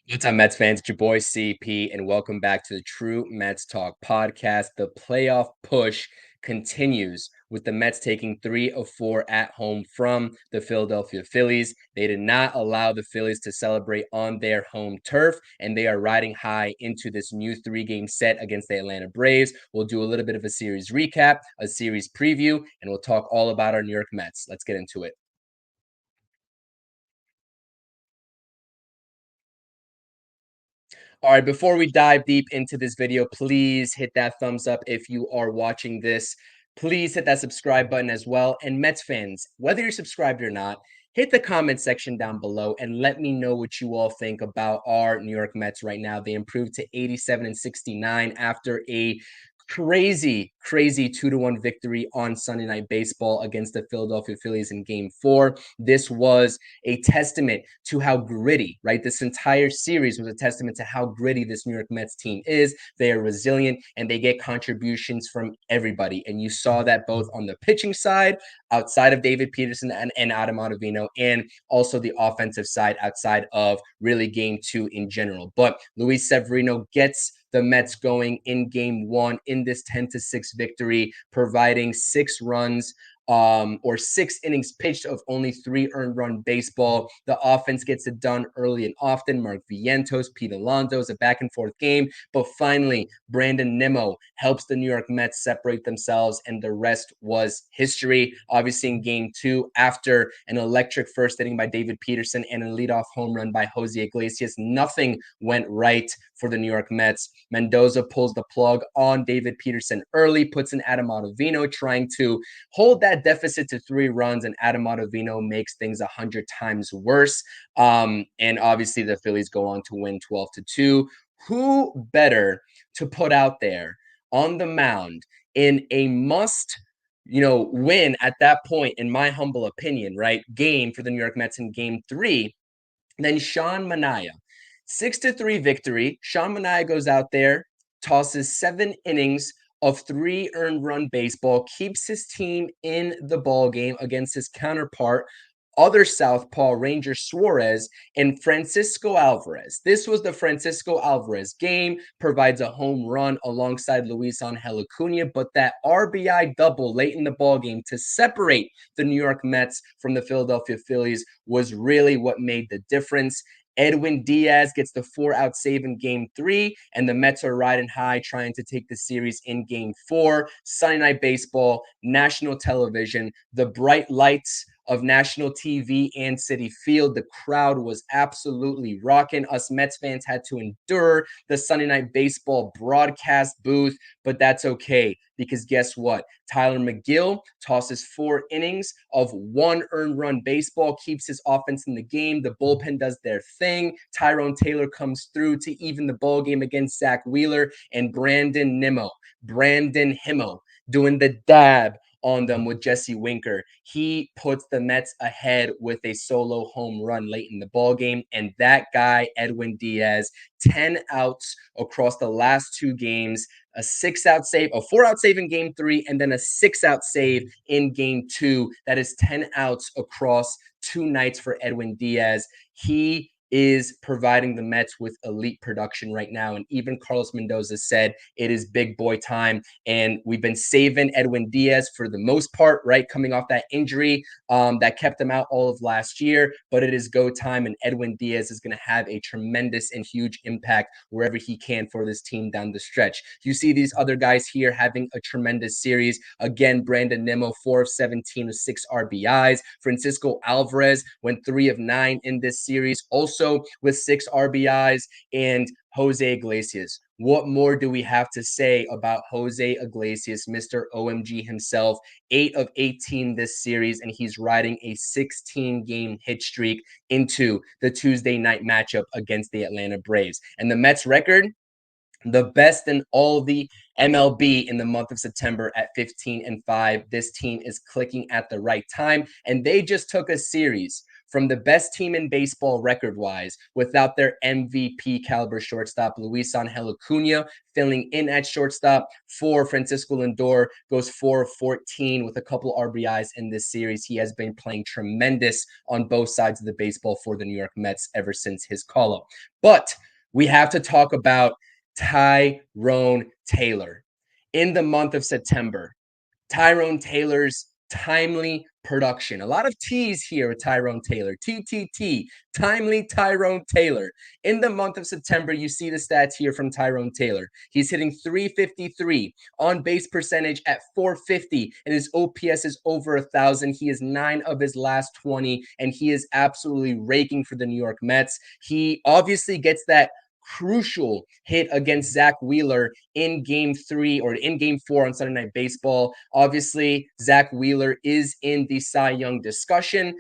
What's up, Mets fans? It's your boy CP, and welcome back to the True Mets Talk podcast. The playoff push continues with the Mets taking 3 of 4 at home from the Philadelphia Phillies. They did not allow the Phillies to celebrate on their home turf, and they are riding high into this new 3-game set against the Atlanta Braves. We'll do a little bit of a series recap, a series preview, and we'll talk all about our New York Mets. Let's get into it. All right, before we dive deep into this video, please hit that thumbs up if you are watching this. Please hit that subscribe button as well. And Mets fans, whether you're subscribed or not, hit the comment section down below and let me know what you all think about our New York Mets right now. They improved to 87 and 69 after a crazy 2-1 victory on Sunday Night Baseball against the Philadelphia Phillies in Game 4. This was a testament to how gritty, right? This entire series was a testament to how gritty this New York Mets team is. They are resilient and they get contributions from everybody. And you saw that both on the pitching side, outside of David Peterson and Adam Ottavino, and also the offensive side outside of really Game 2 in general. But Luis Severino gets the Mets going in Game 1 in this 10-6 victory, providing 6 runs or 6 innings pitched of only 3 earned run baseball. The offense gets it done early and often. Mark Vientos, Pete Alonso is a back and forth game, but finally Brandon Nimmo helps the New York Mets separate themselves, and the rest was history. Obviously, in Game 2, after an electric first inning by David Peterson and a leadoff home run by Jose Iglesias, nothing went right for the New York Mets. Mendoza pulls the plug on David Peterson early, puts in Adam Ottavino, trying to hold that deficit to 3 runs, and Adam Ottavino makes things 100 times worse. And obviously, the Phillies go on to win 12-2. Who better to put out there on the mound in a must win at that point, in my humble opinion, right? Game for the New York Mets in Game 3, then Sean Manaea. 6-3 victory. Sean Manaea goes out there, tosses 7 innings of 3 earned run baseball, keeps his team in the ball game against his counterpart, other southpaw Ranger Suarez, and Francisco Alvarez. This was the Francisco Alvarez game, provides a home run alongside Luis Angel Acuna, but that RBI double late in the ball game to separate the New York Mets from the Philadelphia Phillies was really what made the difference. Edwin Diaz gets the 4-out save in Game 3, and the Mets are riding high, trying to take the series in Game 4. Sunday Night Baseball, national television, the bright lights of national TV and Citi Field. The crowd was absolutely rocking. Us Mets fans had to endure the Sunday Night Baseball broadcast booth, but that's okay, because guess what? Tyler McGill tosses 4 innings of 1 earned run baseball, keeps his offense in the game. The bullpen does their thing. Tyrone Taylor comes through to even the ball game against Zach Wheeler, and Brandon Himmo, doing the dab on them with Jesse Winker. He puts the Mets ahead with a solo home run late in the ball game, and that guy, Edwin Diaz, 10 outs across the last 2 games, a 6-out save, a 4-out save in Game 3, and then a 6-out save in Game 2. That is 10 outs across 2 nights for Edwin Diaz. He is providing the Mets with elite production right now. And even Carlos Mendoza said it is big boy time. And we've been saving Edwin Diaz for the most part, right? Coming off that injury that kept him out all of last year. But it is go time, and Edwin Diaz is going to have a tremendous and huge impact wherever he can for this team down the stretch. You see these other guys here having a tremendous series. Again, Brandon Nimmo, 4 of 17 with 6 RBIs. Francisco Alvarez went 3 of 9 in this series, also with 6 RBIs. And Jose Iglesias. What more do we have to say about Jose Iglesias, Mr. OMG himself? 8 of 18 this series, and he's riding a 16-game hit streak into the Tuesday night matchup against the Atlanta Braves. And the Mets record, the best in all the MLB in the month of September at 15-5. This team is clicking at the right time, and they just took a series from the best team in baseball record-wise without their MVP caliber shortstop, Luis Angel Acuna, filling in at shortstop for Francisco Lindor, goes 4 of 14 with a couple RBIs in this series. He has been playing tremendous on both sides of the baseball for the New York Mets ever since his call-up. But we have to talk about Tyrone Taylor. In the month of September, Tyrone Taylor's timely production. A lot of T's here with Tyrone Taylor. TTT, timely Tyrone Taylor. In the month of September, you see the stats here from Tyrone Taylor. He's hitting 353, on base percentage at 450, and his OPS is over 1,000. He is 9 of his last 20, and he is absolutely raking for the New York Mets. He obviously gets that crucial hit against Zach Wheeler in game 3 or in game 4 on Sunday Night Baseball. Obviously, Zach Wheeler is in the Cy Young discussion.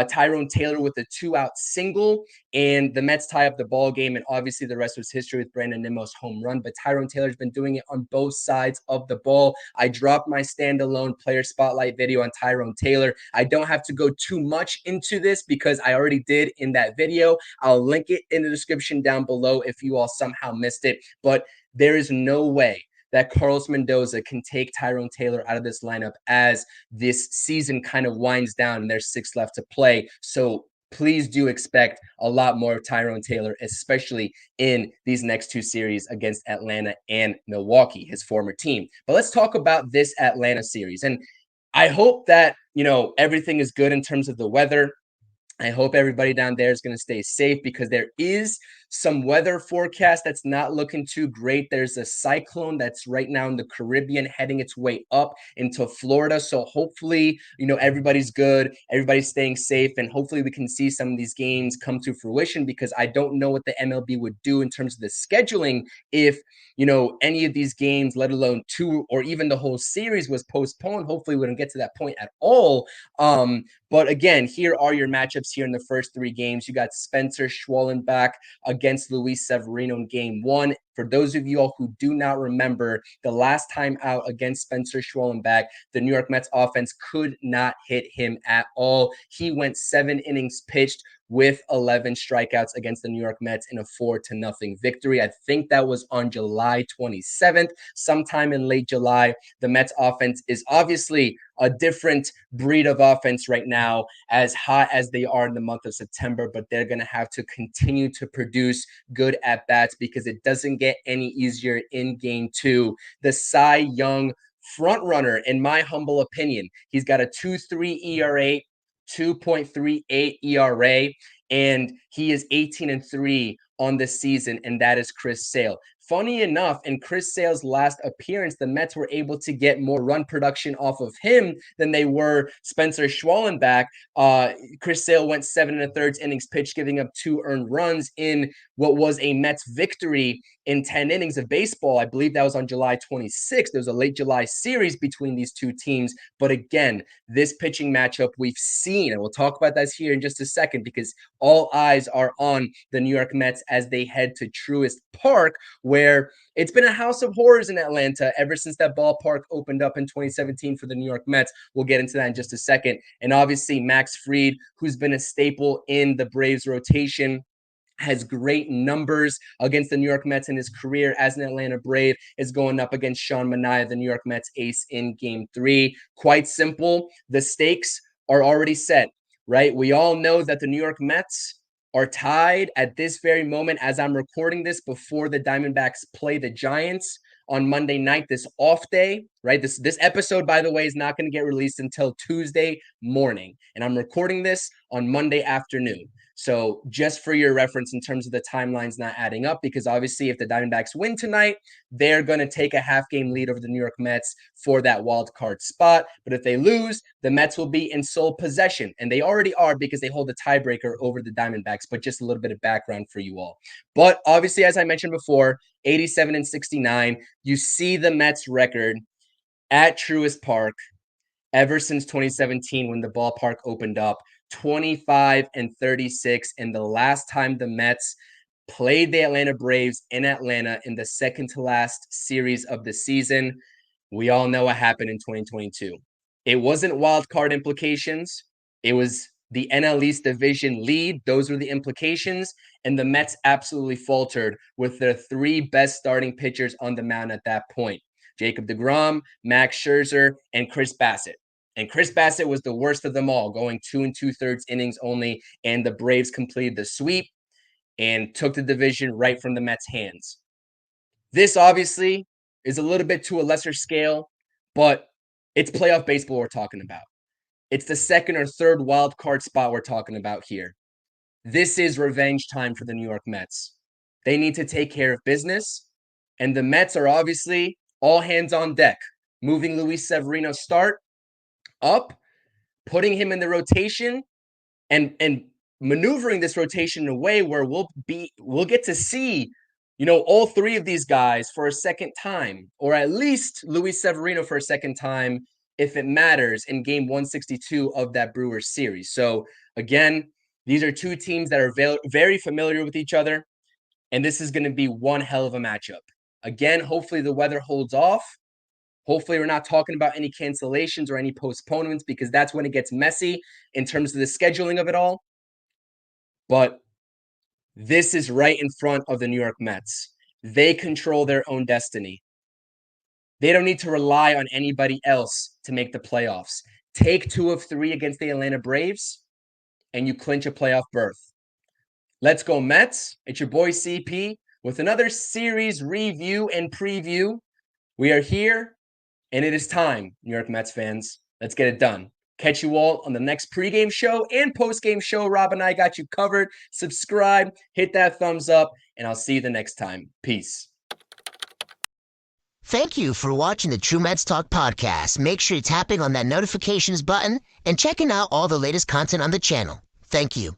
Tyrone Taylor with a 2-out single, and the Mets tie up the ball game, and obviously the rest was history with Brandon Nimmo's home run. But Tyrone Taylor's been doing it on both sides of the ball. I dropped my standalone player spotlight video on Tyrone Taylor. I don't have to go too much into this because I already did in that video. I'll link it in the description down below if you all somehow missed it. But there is no way that Carlos Mendoza can take Tyrone Taylor out of this lineup as this season kind of winds down and there's 6 left to play. So please do expect a lot more of Tyrone Taylor, especially in these next 2 series against Atlanta and Milwaukee, his former team. But let's talk about this Atlanta series. And I hope that, everything is good in terms of the weather. I hope everybody down there is going to stay safe because there is some weather forecast that's not looking too great. There's a cyclone that's right now in the Caribbean heading its way up into Florida. So hopefully, everybody's good, everybody's staying safe, and hopefully we can see some of these games come to fruition because I don't know what the MLB would do in terms of the scheduling if, any of these games, let alone 2 or even the whole series was postponed. Hopefully we don't get to that point at all. But again, here are your matchups here in the first 3 games. You got Spencer Schwallenbach against Luis Severino in game 1. For those of you all who do not remember, the last time out against Spencer Schwallenbach, the New York Mets offense could not hit him at all. He went 7 innings pitched with 11 strikeouts against the New York Mets in a 4-0 victory. I think that was on July 27th, sometime in late July. The Mets offense is obviously a different breed of offense right now, as hot as they are in the month of September, but they're going to have to continue to produce good at-bats because it doesn't get any easier in game 2. The Cy Young front runner, in my humble opinion, he's got a 2.3 ERA, 2.38 ERA, and he is 18-3 on the season, and that is Chris Sale. Funny enough, in Chris Sale's last appearance, the Mets were able to get more run production off of him than they were Spencer Schwallenbach. Chris Sale went 7 1/3 innings pitched, giving up 2 earned runs in what was a Mets victory in 10 innings of baseball. I believe that was on July 26th. There was a late July series between these 2 teams. But again, this pitching matchup we've seen, and we'll talk about this here in just a second because all eyes are on the New York Mets as they head to Truist Park, where it's been a house of horrors in Atlanta ever since that ballpark opened up in 2017 for the New York Mets. We'll get into that in just a second. And obviously, Max Fried, who's been a staple in the Braves rotation, has great numbers against the New York Mets in his career as an Atlanta Brave, is going up against Sean Manaea, the New York Mets ace, in game 3. Quite simple. The stakes are already set, right? We all know that the New York Mets are tied at this very moment as I'm recording this before the Diamondbacks play the Giants on Monday night, this off day, right? This episode, by the way, is not going to get released until Tuesday morning, and I'm recording this on Monday afternoon. So just for your reference in terms of the timelines not adding up, because obviously if the Diamondbacks win tonight, they're going to take a half-game lead over the New York Mets for that wild card spot. But if they lose, the Mets will be in sole possession, and they already are because they hold the tiebreaker over the Diamondbacks. But just a little bit of background for you all. But obviously, as I mentioned before, 87-69. You see the Mets record at Truist Park ever since 2017 when the ballpark opened up, 25-36. And the last time the Mets played the Atlanta Braves in Atlanta in the second to last series of the season, we all know what happened in 2022. It wasn't wild card implications. It was the NL East division lead. Those were the implications. And the Mets absolutely faltered with their three best starting pitchers on the mound at that point: Jacob deGrom, Max Scherzer, and Chris Bassett. And Chris Bassett was the worst of them all, going 2 2/3 innings only. And the Braves completed the sweep and took the division right from the Mets' hands. This obviously is a little bit to a lesser scale, but it's playoff baseball we're talking about. It's the second or third wild card spot we're talking about here. This is revenge time for the New York Mets. They need to take care of business, and the Mets are obviously all hands on deck, moving Luis Severino's start up, putting him in the rotation, and maneuvering this rotation in a way where we'll get to see, all three of these guys for a second time, or at least Luis Severino for a second time if it matters in game 162 of that Brewers series. So again, these are two teams that are very familiar with each other, and this is going to be one hell of a matchup. Again, hopefully the weather holds off. Hopefully we're not talking about any cancellations or any postponements, because that's when it gets messy in terms of the scheduling of it all. But this is right in front of the New York Mets. They control their own destiny. They don't need to rely on anybody else to make the playoffs. Take 2 of 3 against the Atlanta Braves, and you clinch a playoff berth. Let's go Mets. It's your boy CP with another series review and preview. We are here, and it is time, New York Mets fans. Let's get it done. Catch you all on the next pregame show and postgame show. Rob and I got you covered. Subscribe, hit that thumbs up, and I'll see you the next time. Peace. Thank you for watching the True Mets Talk podcast. Make sure you're tapping on that notifications button and checking out all the latest content on the channel. Thank you.